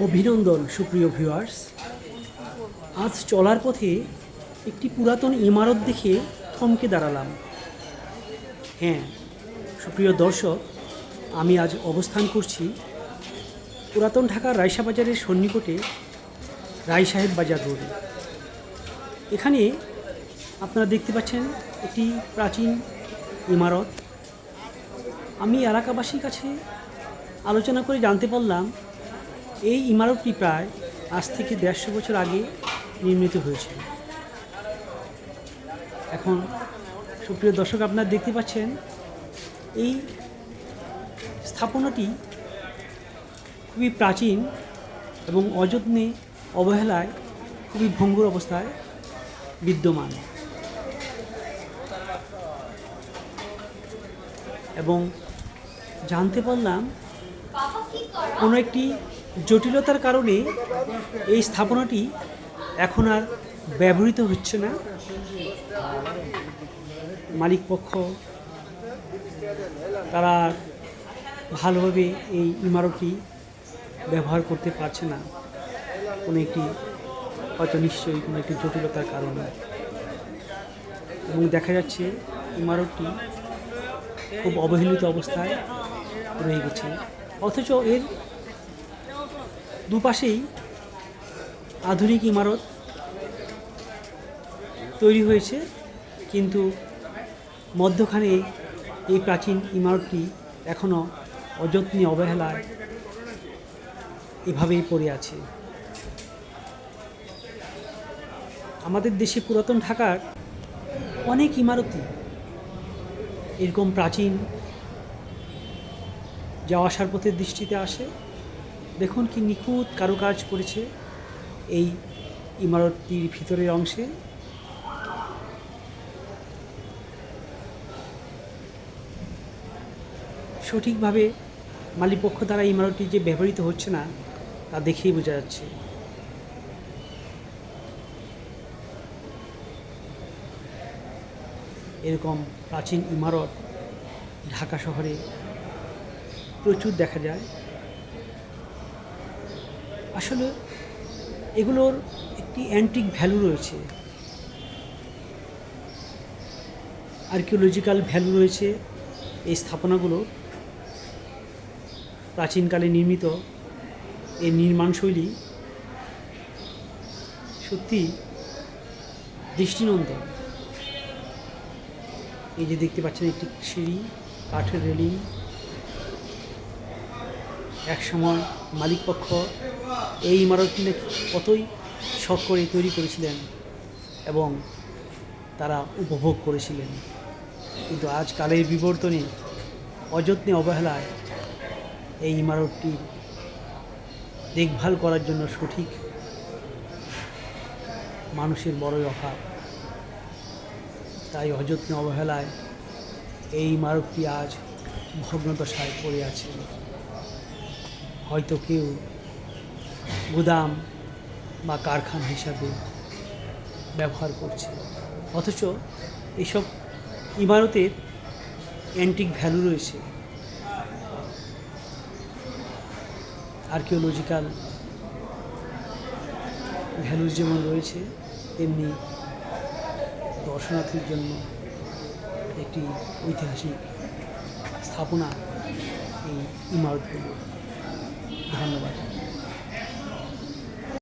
অভিনন্দন সুপ্রিয় ভিউয়ার্স। আজ চলার পথে একটি পুরাতন ইমারত দেখে থমকে দাঁড়ালাম। হ্যাঁ সুপ্রিয় দর্শক, আমি আজ অবস্থান করছি পুরাতন ঢাকার রায়শা বাজারের সন্নিকটে রায় সাহেব বাজার রোডে। এখানে আপনারা দেখতে পাচ্ছেন একটি প্রাচীন ইমারত। আমি এলাকাবাসীর কাছে আলোচনা করে জানতে পারলাম এই ইমারতটি প্রায় আজ থেকে 150 বছর আগে নির্মিত হয়েছিল। এখন সুপ্রিয় দর্শক, আপনারা দেখতে পাচ্ছেন এই স্থাপনাটি খুবই প্রাচীন এবং অযত্নে অবহেলায় খুবই ভঙ্গুর অবস্থায় বিদ্যমান, এবং জানতে পারলাম কোনো একটি জটিলতার কারণে এই স্থাপনাটি এখন আর ব্যবহৃত হচ্ছে না। মালিকপক্ষ তারা ভালোভাবে এই ইমারতটি ব্যবহার করতে পারছে না, কোনো একটি হয়তো নিশ্চয়ই কোনো একটি জটিলতার কারণে। এবং দেখা যাচ্ছে ইমারতটি খুব অবহেলিত অবস্থায় রয়ে গেছে, অথচ এর দুপাশেই আধুনিক ইমারত তৈরি হয়েছে, কিন্তু মধ্যখানে এই প্রাচীন ইমারতটি এখনও অযত্নে অবহেলায় এভাবেই পড়ে আছে। আমাদের দেশে পুরাতন ঢাকার অনেক ইমারতই এরকম প্রাচীন যাওয়া আসার পথের দৃষ্টিতে আসে। দেখুন কি নিখুঁত কারুকাজ করেছে এই ইমারতটির ভিতরের অংশে। সঠিকভাবে মালিকপক্ষ দ্বারা ইমারতটি যে ব্যবহৃত হচ্ছে না তা দেখেই বোঝা যাচ্ছে। এরকম প্রাচীন ইমারত ঢাকা শহরে প্রচুর দেখা যায়। আসলে এগুলোর একটি অ্যান্টিক ভ্যালু রয়েছে, আর্কিওলজিক্যাল ভ্যালু রয়েছে এই স্থাপনাগুলো। প্রাচীনকালে নির্মিত এই নির্মাণশৈলী সত্যি দৃষ্টিনন্দন। এই যে দেখতে পাচ্ছেন একটি সিঁড়ি, কাঠের রেলিং। একসময় মালিকপক্ষ এই ইমারতটি কতই শখ করে তৈরি করেছিলেন এবং তারা উপভোগ করেছিলেন, কিন্তু আজ কালের বিবর্তনে অযত্নে অবহেলায় এই ইমারতটি দেখভাল করার জন্য সঠিক মানুষের বড়ই অভাব। তাই অযত্নে অবহেলায় এই ইমারতটি আজ ভগ্নদশায় পড়ে আছে। হয়তো কেউ গুদাম বা কারখানা হিসাবে ব্যবহার করছে, অথচ এসব ইমারতের অ্যান্টিক ভ্যালু রয়েছে। আর্কিওলজিক্যাল ভ্যালু যেমন রয়েছে, তেমনি দর্শনার্থীর জন্য একটি ঐতিহাসিক স্থাপনা এই ইমারতগুলো। ধন্যবাদ।